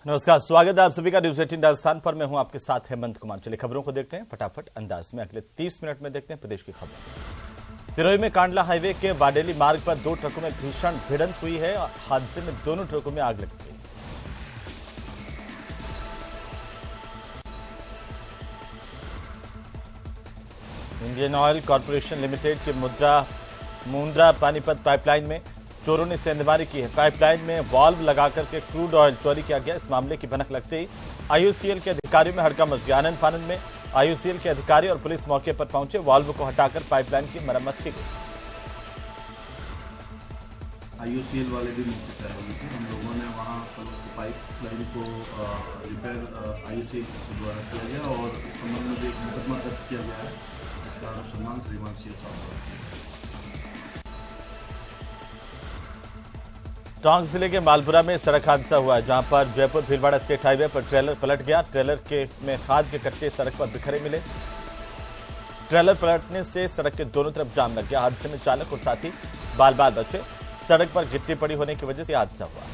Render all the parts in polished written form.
नमस्कार, स्वागत है आप सभी का न्यूज 18 राजस्थान पर। मैं हूं आपके साथ हेमंत कुमार। चलिए खबरों को देखते हैं फटाफट अंदाज में। अगले 30 मिनट में देखते हैं प्रदेश की खबरें। सिरोही में कांडला हाईवे के वाडेली मार्ग पर दो ट्रकों में भीषण भिड़ंत हुई है। हादसे में दोनों ट्रकों में आग लग गई। इंडियन ऑयल कॉर्पोरेशन लिमिटेड के मुंद्रा पानीपत पाइपलाइन में चोरों ने सेंधमारी की है। पाइपलाइन में वाल्व लगाकर के क्रूड ऑयल चोरी किया गया। इस मामले की भनक लगते ही आईओसीएल के अधिकारियों में हड़कंप मच गया। आनंद फानंद में आईओसीएल के अधिकारी और पुलिस मौके पर पहुंचे। वाल्व को हटाकर पाइपलाइन की मरम्मत की गई। आईओसीएल वाले भी मौके पर आए थे। हम लोगों ने वहाँ पाइपलाइन को रिपेयर आईओसीएल द्वारा किया गया और इस संबंध में भी एक मुकदमा दर्ज किया गया है। इसका अनुसंधान श्रीमान सीओ साहब। टोंक जिले के मालपुरा में सड़क हादसा हुआ है, जहां पर जयपुर भीलवाड़ा स्टेट हाईवे पर ट्रेलर पलट गया। ट्रेलर में खाद के कट्टे सड़क पर बिखरे मिले। ट्रेलर पलटने से सड़क के दोनों तरफ जाम लग गया। हादसे में चालक और साथी बाल बाल बचे। सड़क पर गिट्टी पड़ी होने की वजह से हादसा हुआ।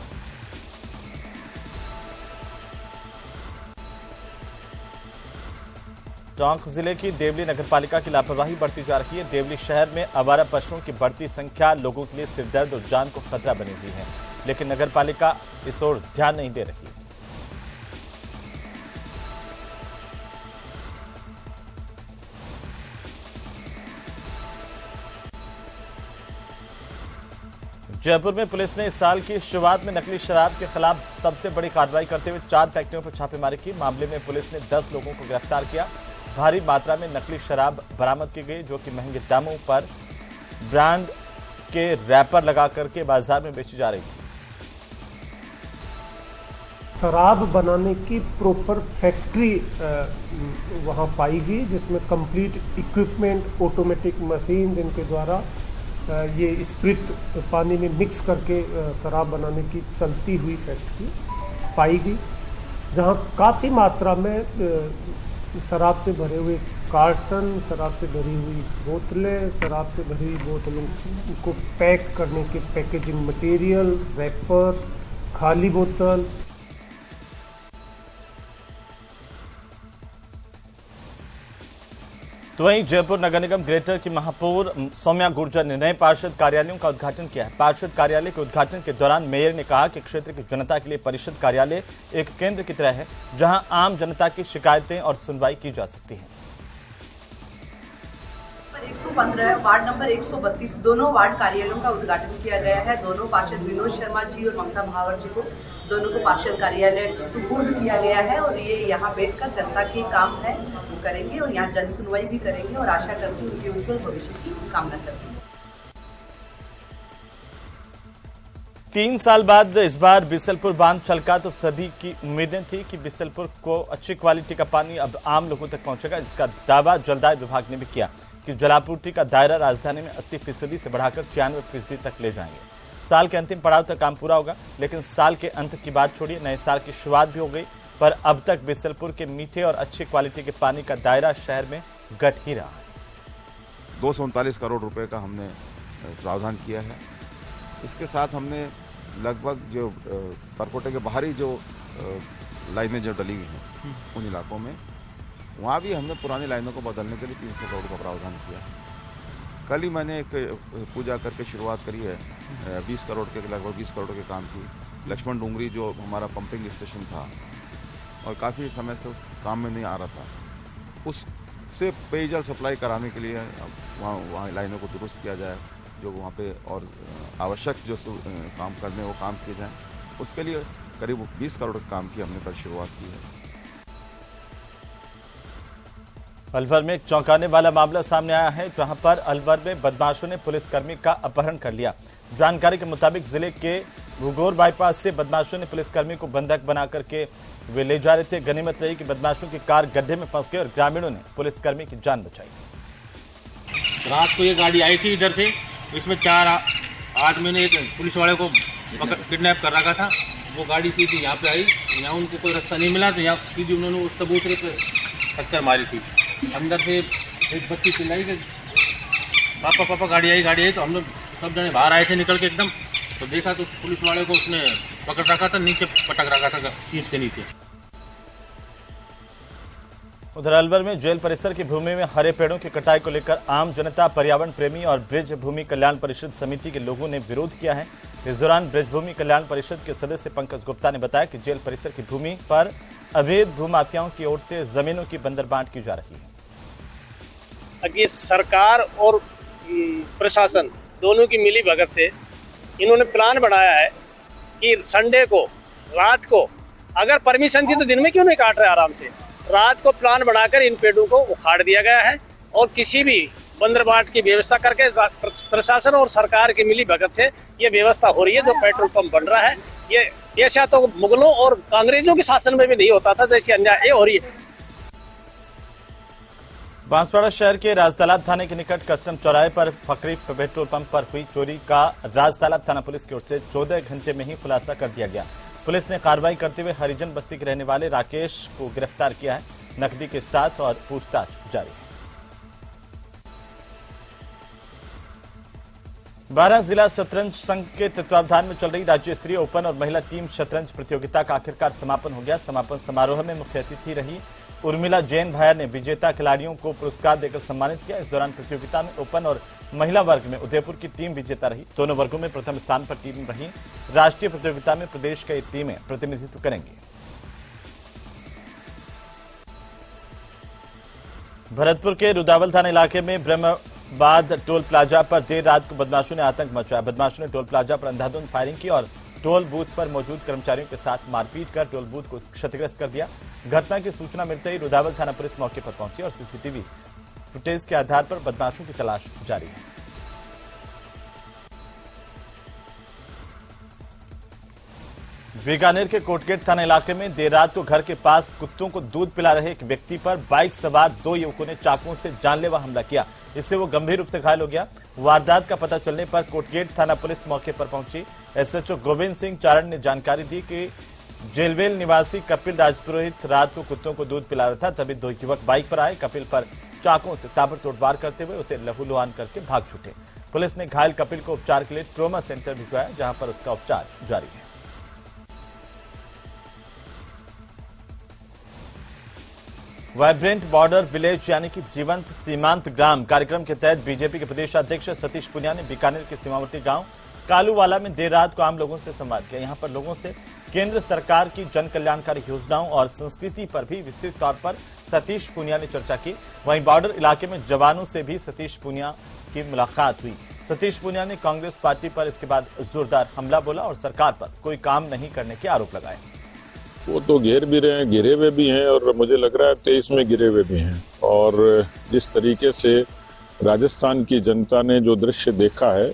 टोंक जिले की देवली नगरपालिका की लापरवाही बढ़ती जा रही है। देवली शहर में आवारा पशुओं की बढ़ती संख्या लोगों के लिए सिरदर्द और जान को खतरा बनी हुई है, लेकिन नगरपालिका इस ओर ध्यान नहीं दे रही। जयपुर में पुलिस ने इस साल की शुरुआत में नकली शराब के खिलाफ सबसे बड़ी कार्रवाई करते हुए 4 फैक्ट्रियों पर छापेमारी की। मामले में पुलिस ने 10 लोगों को गिरफ्तार किया। भारी मात्रा में नकली शराब बरामद की गई, जो कि महंगे दामों पर ब्रांड के रैपर लगा करके बाजार में बेची जा रही थी। शराब बनाने की प्रॉपर फैक्ट्री वहां पाई गई, जिसमें कंप्लीट इक्विपमेंट, ऑटोमेटिक मशीन, जिनके द्वारा ये स्प्रिट पानी में मिक्स करके शराब बनाने की चलती हुई फैक्ट्री पाई गई, जहां काफ़ी मात्रा में शराब से भरे हुए कार्टन, शराब से भरी हुई बोतलें, शराब से भरी हुई बोतलों को पैक करने के पैकेजिंग मटेरियल, रैपर, खाली बोतल। तो वहीं जयपुर नगर निगम ग्रेटर की महापौर सौम्या गुर्जर ने नए पार्षद कार्यालयों का उद्घाटन किया है। पार्षद कार्यालय के उद्घाटन के दौरान मेयर ने कहा कि क्षेत्र की जनता के लिए परिषद कार्यालय एक केंद्र की तरह है, जहां आम जनता की शिकायतें और सुनवाई की जा सकती है। 115 वार्ड नंबर 132 दोनों वार्ड कार्यालयों का उद्घाटन किया गया है। दोनों पार्षद विनोद शर्मा जी और ममता महावर जी को दोनों को पार्षद कार्यालय सुपुर्द किया गया है और ये यहाँ बैठकर जनता के काम है वो करेंगे और यहाँ जन सुनवाई भी करेंगे और आशा करती हूँ उनके उज्जवल भविष्य की कामना करती हूँ। 3 साल बाद इस बार बिसलपुर बांध छलका तो सभी की उम्मीदें थी कि बिसलपुर को अच्छी क्वालिटी का पानी अब आम लोगों तक पहुंचेगा। इसका दावा जलदाय विभाग ने भी किया कि जलापूर्ति का दायरा राजधानी में 80% से बढ़ाकर 96% तक ले जाएंगे। साल के अंतिम पड़ाव तक काम पूरा होगा, लेकिन साल के अंत की बात छोड़िए, नए साल की शुरुआत भी हो गई, पर अब तक बिसलपुर के मीठे और अच्छी क्वालिटी के पानी का दायरा शहर में घट ही रहा है। 239 करोड़ रुपए का हमने प्रावधान किया है। इसके साथ हमने लगभग जो परकोटे के बाहरी जो लाइनें जो डली हुई हैं उन इलाकों में, वहाँ भी हमने पुरानी लाइनों को बदलने के लिए 300 करोड़ का प्रावधान किया है। कल ही मैंने एक पूजा करके शुरुआत करी है 20 करोड़ के, लगभग 20 करोड़ के काम की। लक्ष्मण डूंगरी जो हमारा पंपिंग स्टेशन था और काफ़ी समय से उस काम में नहीं आ रहा था, उससे पेयजल सप्लाई कराने के लिए वहाँ लाइनों को दुरुस्त किया जाए, जो वहाँ पे और आवश्यक जो काम करने वो काम किए जाएँ। उसके लिए करीब 20 करोड़ के काम की हमने कल शुरुआत की है। अलवर में एक चौंकाने वाला मामला सामने आया है, जहां पर अलवर में बदमाशों ने पुलिसकर्मी का अपहरण कर लिया। जानकारी के मुताबिक जिले के भूगोर बाईपास से बदमाशों ने पुलिसकर्मी को बंधक बना करके वे ले जा रहे थे। गनीमत रही कि बदमाशों की कार गड्ढे में फंस गई और ग्रामीणों ने पुलिसकर्मी की जान बचाई। रात को ये गाड़ी आई थी इधर से, इसमें 4 आदमियों ने एक पुलिस वाले को किडनैप कर रखा था। वो गाड़ी सीधी यहाँ पे आई, यहाँ उनको कोई रास्ता नहीं मिला तो यहाँ सीधी उन्होंने उस चबूतरे पे टक्कर मारी थी। अंदर से एक बच्ची चिल्लाई कि पापा पापा गाड़ी आई। तो हम लोग सब जने बाहर आए थे निकल के एकदम, तो देखा तो पुलिस वाले को उसने पकड़ रखा था, नीचे पटक रखा था सीट के नीचे। उधर अलवर में जेल परिसर की भूमि में हरे पेड़ों की कटाई को लेकर आम जनता, पर्यावरण प्रेमी और ब्रिज भूमि कल्याण परिषद समिति के लोगों ने विरोध किया है। इस दौरान ब्रिज भूमि कल्याण परिषद के सदस्य पंकज गुप्ता ने बताया कि जेल परिसर की भूमि पर अवैध भूमाफियाओं की ओर से जमीनों की बंदरबांट की जा रही है। कि सरकार और प्रशासन दोनों की मिली भगत से इन्होंने प्लान बनाया है कि संडे को रात को, अगर परमिशन थी तो दिन में क्यों नहीं काट रहे आराम से, रात को प्लान बनाकर इन पेड़ों को उखाड़ दिया गया है और किसी भी बंदरबाट की व्यवस्था करके प्रशासन और सरकार की मिली भगत से ये व्यवस्था हो रही है। जो पेट्रोल पंप बन रहा है ये ऐसा तो मुगलों और अंग्रेजों के शासन में भी नहीं होता था, जैसी अन्याय हो रही है। बांसवाड़ा शहर के राजतालाब थाने के निकट कस्टम चौराहे पर फकरी पेट्रोल पंप पर हुई चोरी का राजतालाब थाना पुलिस की ओर से 14 घंटे में ही खुलासा कर दिया गया। पुलिस ने कार्रवाई करते हुए हरिजन बस्ती के रहने वाले राकेश को गिरफ्तार किया है। नकदी के साथ और पूछताछ जारी है। 12 जिला शतरंज संघ के तत्वावधान में चल रही राज्य स्तरीय ओपन और महिला टीम शतरंज प्रतियोगिता का आखिरकार समापन हो गया। समापन समारोह में मुख्य अतिथि रही उर्मिला जैन भाया ने विजेता खिलाड़ियों को पुरस्कार देकर सम्मानित किया। इस दौरान प्रतियोगिता में ओपन और महिला वर्ग में उदयपुर की टीम विजेता रही। दोनों वर्गों में प्रथम स्थान पर टीम रही। राष्ट्रीय प्रतियोगिता में प्रदेश की टीमें प्रतिनिधित्व करेंगी। भरतपुर के रुदावल थाना इलाके में ब्रह्मबाद टोल प्लाजा पर देर रात को बदमाशों ने आतंक मचाया। बदमाशों ने टोल प्लाजा पर अंधाधुंध फायरिंग की और टोल बूथ पर मौजूद कर्मचारियों के साथ मारपीट कर टोल बूथ को क्षतिग्रस्त कर दिया। घटना की सूचना मिलते ही रुदावल थाना पुलिस मौके पर पहुंची और सीसीटीवी फुटेज के आधार पर बदमाशों की तलाश जारी है। बीकानेर के कोटगेट थाना इलाके में देर रात को घर के पास कुत्तों को दूध पिला रहे एक व्यक्ति पर बाइक सवार 2 युवकों ने चाकुओं से जानलेवा हमला किया। इससे वो गंभीर रूप से घायल हो गया। वारदात का पता चलने पर कोटगेट थाना पुलिस मौके पर पहुंची। एसएचओ गोविंद सिंह चारण ने जानकारी दी कि जेलवेल निवासी कपिल राजपुरोहित रात को कुत्तों को दूध पिला रहा था। तभी 2 युवक बाइक पर आए। कपिल पर चाकुओं से ताबड़तोड़ वार करते हुए उसे लहूलुहान करके भाग छूटे। पुलिस ने घायल कपिल को उपचार के लिए ट्रॉमा सेंटर भिजवाया, जहां पर उसका उपचार जारी है। वाइब्रेंट बॉर्डर विलेज यानी कि जीवंत सीमांत ग्राम कार्यक्रम के तहत बीजेपी के प्रदेश अध्यक्ष सतीश पुनिया ने बीकानेर के सीमावर्ती गांव कालूवाला में देर रात को आम लोगों से संवाद किया। यहां पर लोगों से केंद्र सरकार की जन कल्याणकारी योजनाओं और संस्कृति पर भी विस्तृत तौर पर सतीश पुनिया ने चर्चा की। वहीं बॉर्डर इलाके में जवानों से भी सतीश पुनिया की मुलाकात हुई। सतीश पुनिया ने कांग्रेस पार्टी पर इसके बाद जोरदार हमला बोला और सरकार पर कोई काम नहीं करने के आरोप लगाए। वो तो घेर भी रहे हैं, गिरे हुए भी हैं और मुझे लग रहा है 23 में गिरे हुए भी हैं। और जिस तरीके से राजस्थान की जनता ने जो दृश्य देखा है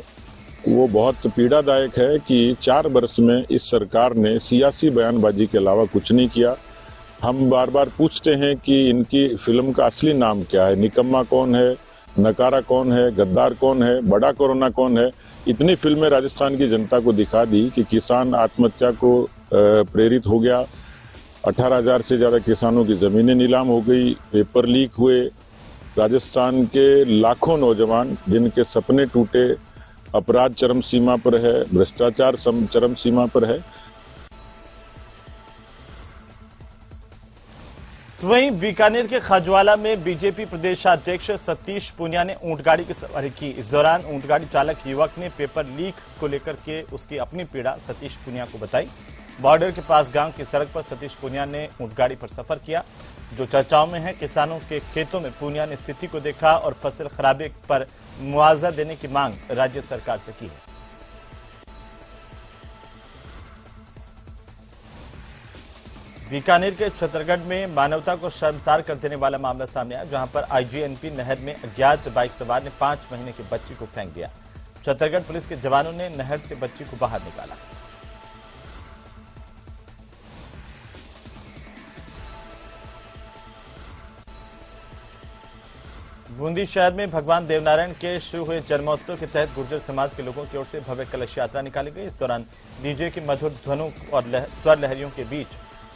वो बहुत पीड़ादायक है कि 4 वर्ष में इस सरकार ने सियासी बयानबाजी के अलावा कुछ नहीं किया। हम बार बार पूछते हैं कि इनकी फिल्म का असली नाम क्या है, निकम्मा कौन है, नकारा कौन है, गद्दार कौन है, बड़ा कोरोना कौन है। इतनी फिल्में राजस्थान की जनता को दिखा दी कि किसान आत्महत्या को प्रेरित हो गया। 18,000 से ज्यादा किसानों की जमीनें नीलाम हो गई, पेपर लीक हुए। राजस्थान के लाखों नौजवान जिनके सपने टूटे, अपराध चरम सीमा पर है, भ्रष्टाचार चरम सीमा पर है। वहीं बीकानेर के खाजवाला में बीजेपी प्रदेशाध्यक्ष सतीश पुनिया ने ऊंटगाड़ी की सवारी की। इस दौरान ऊंटगाड़ी चालक युवक ने पेपर लीक को लेकर के उसकी अपनी पीड़ा सतीश पुनिया को बताई। बॉर्डर के पास गांव की सड़क पर सतीश पुनिया ने ऊंटगाड़ी पर सफर किया, जो चर्चाओं में है। किसानों के खेतों में पुनिया ने स्थिति को देखा और फसल खराबे पर मुआवजा देने की मांग राज्य सरकार से की है। बीकानेर के छतरगढ़ में मानवता को शर्मसार कर देने वाला मामला सामने आया, जहां पर आईजीएनपी नहर में अज्ञात बाइक सवार ने 5 महीने की बच्ची को फेंक दिया। छतरगढ़ पुलिस के जवानों ने नहर से बच्ची को बाहर निकाला। बूंदी शहर में भगवान देवनारायण के शुरू हुए जन्मोत्सव के तहत गुर्जर समाज के लोगों की ओर से भव्य कलश यात्रा निकाली गई। इस दौरान डीजे की मधुर ध्वनों और स्वर लहरियों के बीच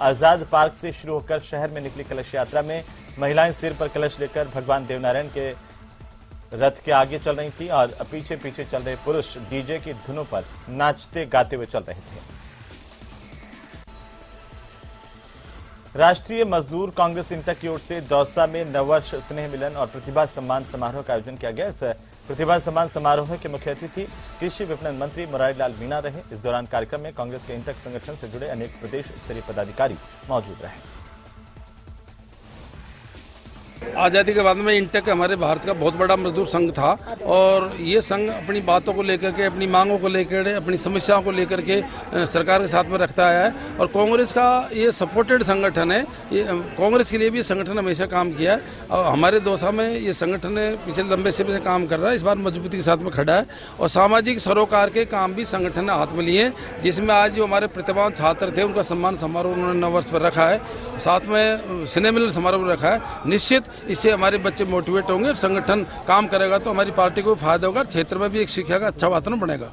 आजाद पार्क से शुरू होकर शहर में निकली कलश यात्रा में महिलाएं सिर पर कलश लेकर भगवान देवनारायण के रथ के आगे चल रही थी और पीछे पीछे चल रहे पुरुष डीजे की धुनों पर नाचते गाते हुए चल रहे थे। राष्ट्रीय मजदूर कांग्रेस इंटक की ओर से दौसा में नववर्ष स्नेह मिलन और प्रतिभा सम्मान समारोह का आयोजन किया गया। इस प्रतिभा सम्मान समारोह के मुख्य अतिथि कृषि विपणन मंत्री मुरारी लाल मीणा रहे। इस दौरान कार्यक्रम में कांग्रेस के इंटक संगठन से जुड़े अनेक प्रदेश स्तरीय पदाधिकारी मौजूद रहे। आज़ादी के बाद में इंटक हमारे भारत का बहुत बड़ा मजदूर संघ था और ये संघ अपनी बातों को लेकर के, अपनी मांगों को लेकर, अपनी समस्याओं को लेकर के सरकार के साथ में रखता आया है और कांग्रेस का ये सपोर्टेड संगठन है। ये कांग्रेस के लिए भी संगठन हमेशा काम किया है और हमारे दौसा में ये संगठन पिछले लंबे समय से काम कर रहा है। इस बार मजबूती के साथ में खड़ा है और सामाजिक सरोकार के काम भी संगठन ने हाथ में लिए, जिसमें आज जो हमारे प्रतिभावान छात्र थे उनका सम्मान समारोह उन्होंने नववर्ष पर रखा है, साथ में स्नेह मिलन समारोह रखा है। निश्चित इससे हमारे बच्चे मोटिवेट होंगे, संगठन काम करेगा तो हमारी पार्टी को फायदा होगा, क्षेत्र में भी एक शिक्षा का अच्छा वातावरण बनेगा।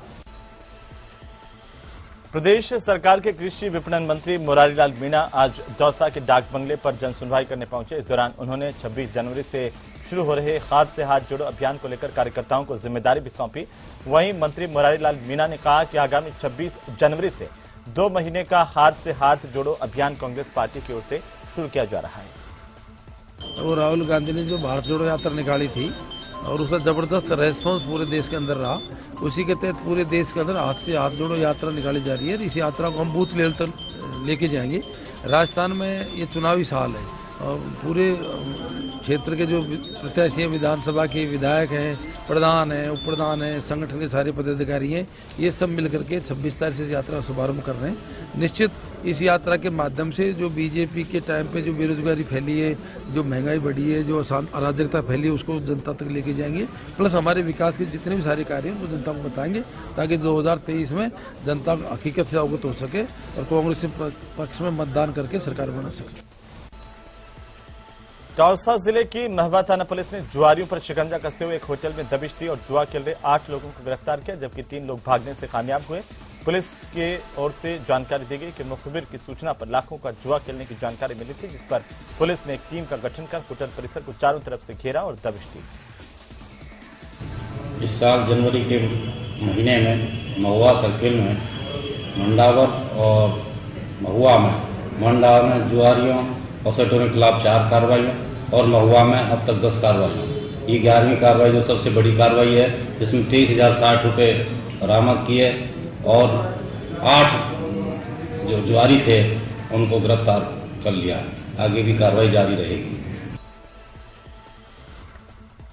प्रदेश सरकार के कृषि विपणन मंत्री मुरारी लाल मीणा आज दौसा के डाक बंगले पर जन सुनवाई करने पहुंचे। इस दौरान उन्होंने 26 जनवरी से शुरू हो रहे हाथ से हाथ जोड़ो अभियान को लेकर कार्यकर्ताओं को जिम्मेदारी भी सौंपी। वहीं मंत्री मुरारी लाल मीणा ने कहा कि आगामी 26 जनवरी से 2 महीने का हाथ से हाथ जोड़ो अभियान कांग्रेस पार्टी की ओर से शुरू किया जा रहा है। और राहुल गांधी ने जो भारत जोड़ो यात्रा निकाली थी और उसका जबरदस्त रेस्पॉन्स पूरे देश के अंदर रहा, उसी के तहत पूरे देश के अंदर हाथ से हाथ जोड़ो यात्रा निकाली जा रही है। इस यात्रा को हम बूथ लेवल तक लेके जाएंगे। राजस्थान में ये चुनावी साल है और पूरे क्षेत्र के जो प्रत्याशी हैं, विधानसभा के विधायक हैं, प्रधान हैं, उप प्रधान हैं, संगठन के सारे पदाधिकारी हैं, ये सब मिलकर के 26 तारीख से यात्रा का शुभारंभ कर रहे हैं। निश्चित इस यात्रा के माध्यम से जो बीजेपी के टाइम पे जो बेरोजगारी फैली है, जो महंगाई बढ़ी है, जो अराजकता फैली है, उसको जनता तक लेके जाएंगे। प्लस हमारे विकास के जितने भी सारे कार्य हैं वो जनता को बताएंगे ताकि 2023 में जनता हकीकत से अवगत हो सके और कांग्रेस के पक्ष में मतदान करके सरकार बना सके। दौसा जिले की महवा थाना पुलिस ने जुआरियों पर शिकंजा कसते हुए एक होटल में दबिश दी और जुआ खेल रहे 8 लोगों को गिरफ्तार किया, जबकि 3 लोग भागने से कामयाब हुए। पुलिस के ओर से जानकारी दी गई कि मुखबिर की सूचना पर लाखों का जुआ खेलने की जानकारी मिली थी, जिस पर पुलिस ने एक टीम का गठन कर होटल परिसर को चारों तरफ से घेरा और दबिश दी। इस साल जनवरी के महीने में महुआ सर्किल में मंडावर में जुआरियों और सेटों के खिलाफ 4 कार्रवाइयाँ और महुआ में अब तक 10 कार्रवाई। ये 11वीं कार्रवाई जो सबसे बड़ी कार्रवाई है, जिसमें 23,060 रुपये बरामद किए और 8 जो जुआरी थे उनको गिरफ्तार कर लिया। आगे भी कार्रवाई जारी रहेगी।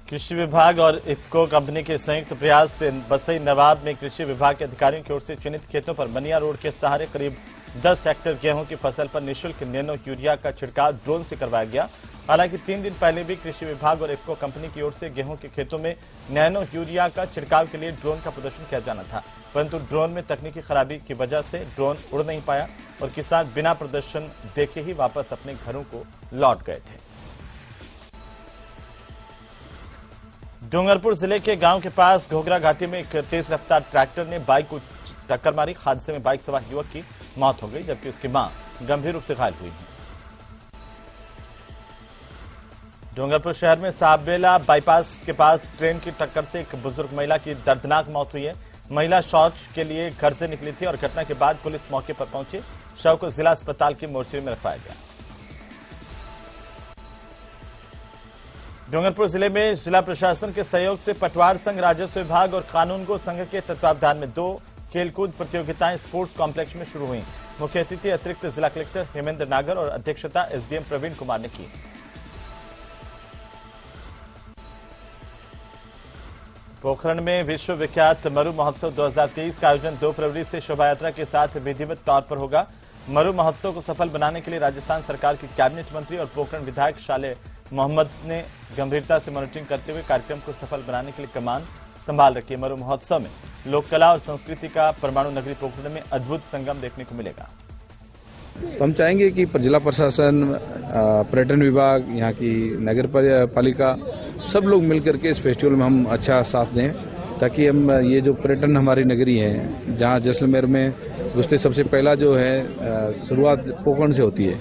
कृषि विभाग और इफ्को कंपनी के संयुक्त प्रयास से बसई नवाब में कृषि विभाग के अधिकारियों की ओर से चिन्हित खेतों पर बनिया रोड के सहारे करीब 10 हेक्टेयर गेहूं की फसल पर निःशुल्क नैनो यूरिया का छिड़काव ड्रोन से करवाया गया। हालांकि 3 दिन पहले भी कृषि विभाग और इफ्को कंपनी की ओर से गेहूं के खेतों में नैनो यूरिया का छिड़काव के लिए ड्रोन का प्रदर्शन किया जाना था, परंतु ड्रोन में तकनीकी खराबी की वजह से ड्रोन उड़ नहीं पाया और किसान बिना प्रदर्शन देखे ही वापस अपने घरों को लौट गए थे। डूंगरपुर जिले के गांव के पास घोघरा घाटी में एक तेज रफ्तार ट्रैक्टर ने बाइक को टक्कर मारी। हादसे में बाइक सवार युवक की मौत हो गई, जबकि उसकी मां गंभीर रूप से घायल हुई है। डूंगरपुर शहर में साबेला बाईपास के पास ट्रेन की टक्कर से एक बुजुर्ग महिला की दर्दनाक मौत हुई है। महिला शौच के लिए घर से निकली थी और घटना के बाद पुलिस मौके पर पहुंची। शव को जिला अस्पताल की मोर्चरी में रखवाया गया। डूंगरपुर जिले में जिला प्रशासन के सहयोग से पटवार संघ, राजस्व विभाग और कानूनगो संघ के तत्वावधान में 2 खेलकूद प्रतियोगिताएं स्पोर्ट्स कॉम्प्लेक्स में शुरू हुई। मुख्य अतिथि अतिरिक्त जिला कलेक्टर हेमेंद्र नागर और अध्यक्षता एसडीएम प्रवीण कुमार ने की। पोखरण में विश्व विख्यात मरु महोत्सव 2023 का आयोजन 2 फरवरी से शोभा यात्रा के साथ विधिवत तौर पर होगा। मरु महोत्सव को सफल बनाने के लिए राजस्थान सरकार की कैबिनेट मंत्री और पोखरण विधायक शाले मोहम्मद ने गंभीरता से मॉनिटरिंग करते हुए कार्यक्रम को सफल बनाने के लिए कमान संभाल रखी है। मरु महोत्सव में लोक कला और संस्कृति का परमाणु नगरी पोखरण में अद्भुत संगम देखने को मिलेगा। तो हम चाहेंगे कि जिला प्रशासन, पर्यटन विभाग, यहाँ की नगर पालिका सब लोग मिलकर के इस फेस्टिवल में हम अच्छा साथ दें, ताकि हम ये जो पर्यटन हमारी नगरी है, जहाँ जैसलमेर में घुसते सबसे पहला जो है शुरुआत पोखरण से होती है,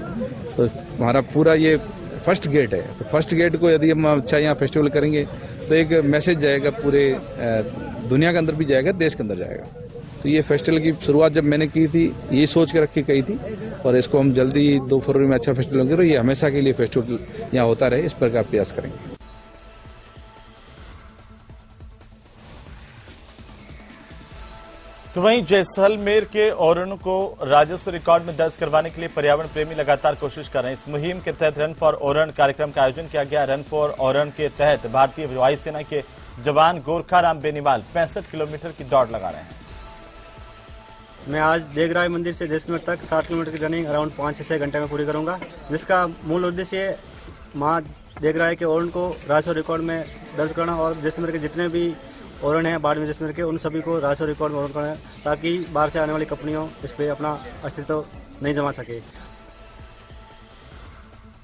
तो हमारा पूरा ये फर्स्ट गेट है। तो फर्स्ट गेट को यदि हम अच्छा यहाँ फेस्टिवल करेंगे तो एक मैसेज जाएगा, पूरे दुनिया के अंदर भी जाएगा, देश के अंदर जाएगा। तो ये फेस्टिवल की शुरुआत जब मैंने की थी ये सोच के रखी गई थी और इसको हम जल्दी 2 फरवरी में अच्छा फेस्टिवल होंगे और ये हमेशा के लिए फेस्टिवल यहाँ होता रहे, इस पर का प्रयास करेंगे। तो वहीं जैसलमेर के औरण को राजस्व रिकॉर्ड में दर्ज करवाने के लिए पर्यावरण प्रेमी लगातार कोशिश कर रहे हैं। इस मुहिम के तहत रन फॉर औरण कार्यक्रम का आयोजन किया गया। रन फॉर औरण के तहत भारतीय वायुसेना के जवान गोरखाराम बेनीवाल 65 किलोमीटर की दौड़ लगा रहे हैं। मैं आज देगराय मंदिर से जैसलमेर तक 60 किलोमीटर की रनिंग अराउंड 5 से 6 घंटे में पूरी करूंगा, जिसका मूल उद्देश्य मां देगराय के औरण को राजस्व रिकॉर्ड में दर्ज करना और जैसलमेर के जितने भी औरण हैं बाढ़ में जैसलमेर के, उन सभी को राजस्व रिकॉर्ड में औरण करना ताकि बाहर से आने वाली कंपनियों इस पर अपना अस्तित्व नहीं जमा सके।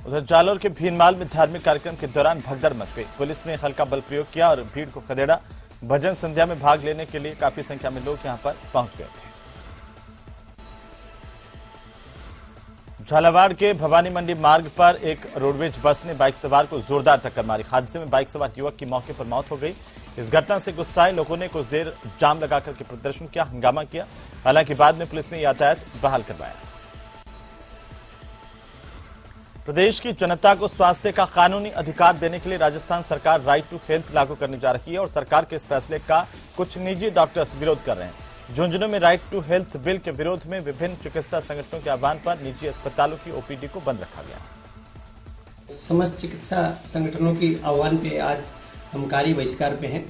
उधर जालोर के भीनमाल में धार्मिक कार्यक्रम के दौरान भगदड़ मच गई। पुलिस ने हल्का बल प्रयोग किया और भीड़ को खदेड़ा। भजन संध्या में भाग लेने के लिए काफी संख्या में लोग यहां पर पहुंच गए थे। झालावाड़ के भवानी मंडी मार्ग पर एक रोडवेज बस ने बाइक सवार को जोरदार टक्कर मारी। हादसे में बाइक सवार युवक की मौके पर मौत हो गई। इस घटना से गुस्साए लोगों ने कुछ देर जाम लगाकर के प्रदर्शन किया, हंगामा किया। हालांकि बाद में पुलिस ने यातायात बहाल करवाया। प्रदेश की जनता को स्वास्थ्य का कानूनी अधिकार देने के लिए राजस्थान सरकार राइट टू हेल्थ लागू करने जा रही है और सरकार के इस फैसले का कुछ निजी डॉक्टर्स विरोध कर रहे हैं। झुंझुनू में राइट टू हेल्थ बिल के विरोध में विभिन्न चिकित्सा संगठनों के आह्वान पर निजी अस्पतालों की ओपीडी को बंद रखा गया। समस्त चिकित्सा संगठनों के आह्वान पे आज हम कार्य बहिष्कार पे हैं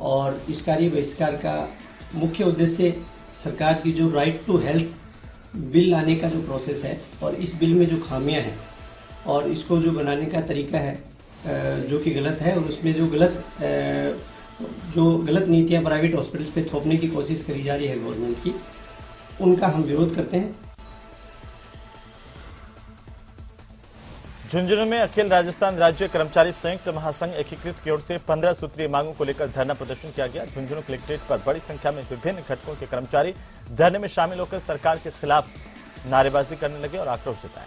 और इस कार्य बहिष्कार का मुख्य उद्देश्य सरकार की जो राइट टू हेल्थ बिल लाने का जो प्रोसेस है और इस बिल में जो खामियां हैं और इसको जो बनाने का तरीका है जो कि गलत है और उसमें जो गलत नीतियां प्राइवेट हॉस्पिटल्स पे थोपने की कोशिश करी जा रही है गवर्नमेंट की, उनका हम विरोध करते हैं। झुंझुनू में अखिल राजस्थान राज्य कर्मचारी संयुक्त महासंघ एकीकृत की ओर से 15 सूत्रीय मांगों को लेकर धरना प्रदर्शन किया गया। झुंझुनू कलेक्ट्रेट पर बड़ी संख्या में विभिन्न घटकों के कर्मचारी धरने में शामिल होकर सरकार के खिलाफ नारेबाजी करने लगे और आक्रोश जताया।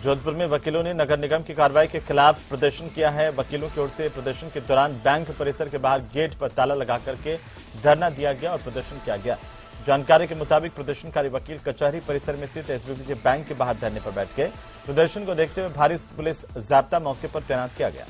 जोधपुर में वकीलों ने नगर निगम की कार्रवाई के खिलाफ प्रदर्शन किया है। वकीलों की ओर से प्रदर्शन के दौरान बैंक परिसर के बाहर गेट पर ताला लगा करके धरना दिया गया और प्रदर्शन किया गया। जानकारी के मुताबिक प्रदर्शनकारी वकील कचहरी परिसर में स्थित एसबीबीजे बैंक के बाहर धरने पर बैठ गए। प्रदर्शन को देखते हुए भारी पुलिस जाब्ता मौके पर तैनात किया गया।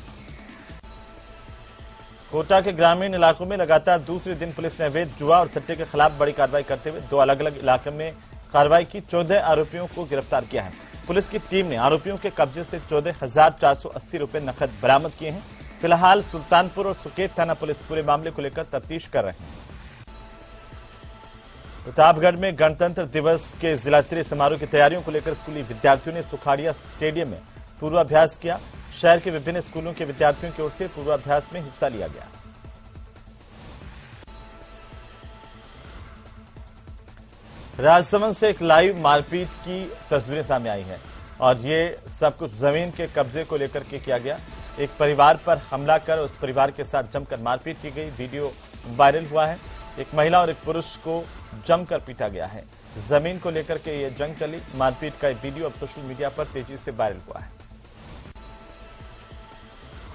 कोटा के ग्रामीण इलाकों में लगातार दूसरे दिन पुलिस ने अवैध जुआ और सट्टे के खिलाफ बड़ी कार्रवाई करते हुए 2 अलग अलग इलाकों में कार्रवाई की। 14 आरोपियों को गिरफ्तार किया है। पुलिस की टीम ने आरोपियों के कब्जे से 14,480 रुपए नकद बरामद किए हैं। फिलहाल सुल्तानपुर और सुकेत थाना पुलिस पूरे मामले को लेकर तफ्तीश कर रहे हैं। प्रतापगढ़ में गणतंत्र दिवस के जिला स्तरीय समारोह की तैयारियों को लेकर स्कूली विद्यार्थियों ने सुखाड़िया स्टेडियम में पूर्वाभ्यास किया। शहर के विभिन्न स्कूलों के विद्यार्थियों की ओर से पूर्वाभ्यास में हिस्सा लिया गया। राजसमंद से एक लाइव मारपीट की तस्वीरें सामने आई है और ये सब कुछ जमीन के कब्जे को लेकर के किया गया। एक परिवार पर हमला कर उस परिवार के साथ जमकर मारपीट की गई। वीडियो वायरल हुआ है। एक महिला और एक पुरुष को जमकर पीटा गया है। जमीन को लेकर के ये जंग चली। मारपीट का वीडियो अब सोशल मीडिया पर तेजी से वायरल हुआ है।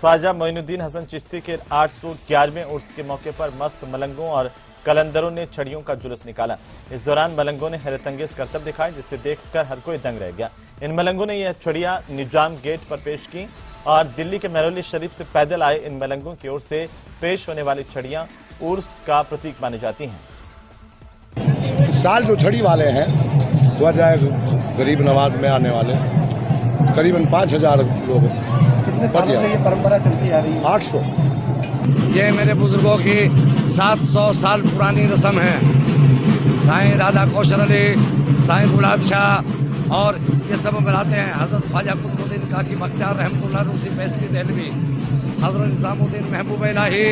ख्वाजा मोइनुद्दीन हसन चिश्ती के 811वें उर्स के मौके पर मस्त मलंगों और कलंदरों ने छड़ियों का जुलूस निकाला। इस दौरान मलंगों ने हैरतअंगेज करतब दिखाए जिसे देखकर हर कोई दंग रह गया। इन मलंगों ने यह छड़ियां निजाम गेट पर पेश की और दिल्ली के महरौली शरीफ से पैदल आए इन मलंगों की ओर से पेश होने वाली छड़ियां उर्स का प्रतीक मानी जाती हैं। इस साल जो छड़ी वाले हैं वो जाए गरीब नवाज में आने वाले करीबन 5,000 लोग परंपरा चलती आ रही है। 800। ये मेरे बुजुर्गों की 700 साल पुरानी रस्म है। साईं राधा कौशल अली, साईं गुलाब शाह और ये सब मनाते हैं। हजरत ख्वाजा कुतुबुद्दीन काकी बख्तियार रहमतुल्लाह रूसी बेस्ती देहलवी, हजरत निजामुद्दीन महबूब इलाही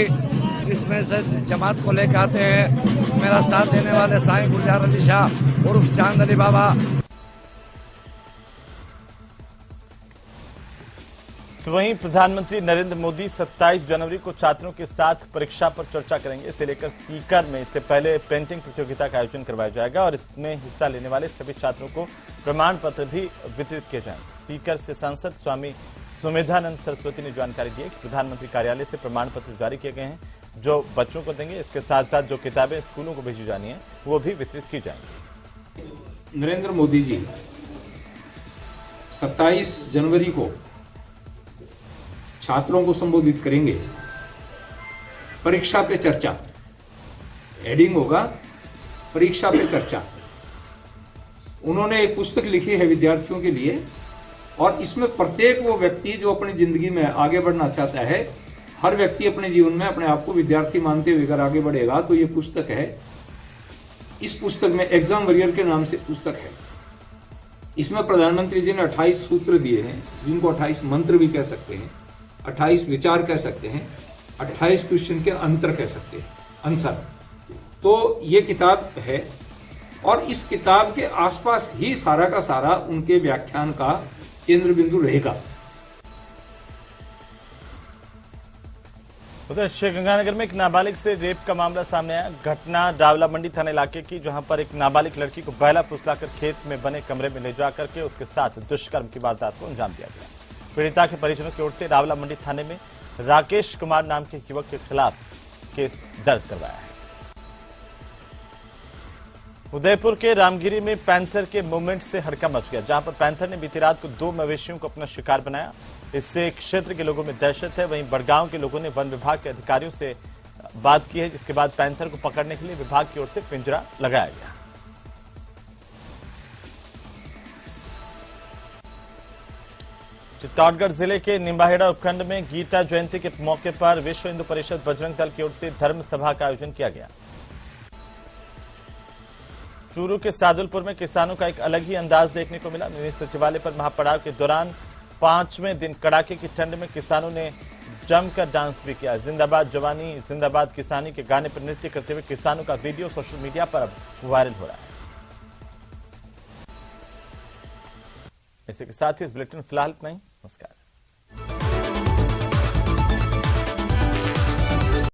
इसमें से जमात को लेकर आते हैं। मेरा साथ देने वाले साईं गुलजार अली शाह उर्फ चांद अली बाबा। तो वहीं प्रधानमंत्री नरेंद्र मोदी 27 जनवरी को छात्रों के साथ परीक्षा पर चर्चा करेंगे। इसे लेकर सीकर में इससे पहले पेंटिंग प्रतियोगिता का आयोजन करवाया जाएगा और इसमें हिस्सा लेने वाले सभी छात्रों को प्रमाण पत्र भी वितरित किए जाएंगे। सीकर से सांसद स्वामी सुमेधानंद सरस्वती ने जानकारी दी कि प्रधानमंत्री कार्यालय से प्रमाण पत्र जारी किए गए हैं। जो बच्चों को देंगे। इसके साथ साथ जो किताबें स्कूलों को भेजी जानी है वो भी वितरित की जाएंगी। नरेंद्र मोदी जी 27 जनवरी को छात्रों को संबोधित करेंगे। परीक्षा पे चर्चा, हेडिंग होगा परीक्षा पे चर्चा। उन्होंने एक पुस्तक लिखी है विद्यार्थियों के लिए और इसमें प्रत्येक वो व्यक्ति जो अपनी जिंदगी में आगे बढ़ना चाहता है, हर व्यक्ति अपने जीवन में अपने आप को विद्यार्थी मानते हुए अगर आगे बढ़ेगा तो ये पुस्तक है। इस पुस्तक में एग्जाम वॉरियर के नाम से पुस्तक है। इसमें प्रधानमंत्री जी ने 28 सूत्र दिए हैं, जिनको 28 मंत्र भी कह सकते हैं, 28 विचार कह सकते हैं, 28 क्वेश्चन के अंतर कह सकते हैं, आंसर। तो ये किताब है और इस किताब के आसपास ही सारा का सारा उनके व्याख्यान का केंद्र बिंदु रहेगा। उधर श्रीगंगानगर में एक नाबालिग से रेप का मामला सामने आया। घटना डावला मंडी थाना इलाके की, जहां पर एक नाबालिग लड़की को बहला फुसलाकर खेत में बने कमरे में ले जाकर के उसके साथ दुष्कर्म की वारदात को अंजाम दिया गया। पीड़िता के परिजनों की ओर से डावला मंडी थाने में राकेश कुमार नाम के युवक के खिलाफ केस दर्ज करवाया है। उदयपुर के रामगिरी में पैंथर के मूवमेंट से हड़कंप मच गया, जहां पर पैंथर ने बीती रात को 2 मवेशियों को अपना शिकार बनाया। इससे क्षेत्र के लोगों में दहशत है। वहीं बड़गांव के लोगों ने वन विभाग के अधिकारियों से बात की है, जिसके बाद पैंथर को पकड़ने के लिए विभाग की ओर से पिंजरा लगाया गया। चित्तौड़गढ़ जिले के निम्बाहेड़ा उपखंड में गीता जयंती के मौके पर विश्व हिंदू परिषद बजरंग दल की ओर से धर्म सभा का आयोजन किया गया। चूरू के सादुलपुर में किसानों का एक अलग ही अंदाज देखने को मिला। मिनी सचिवालय पर महापड़ाव के दौरान 5वें दिन कड़ाके की ठंड में किसानों ने जमकर डांस भी किया। जिंदाबाद जवानी जिंदाबाद किसानी के गाने पर नृत्य करते हुए किसानों का वीडियो सोशल मीडिया पर अब वायरल हो रहा है। इसी के साथ ही इस बुलेटिन फिलहाल इतना ही। नमस्कार।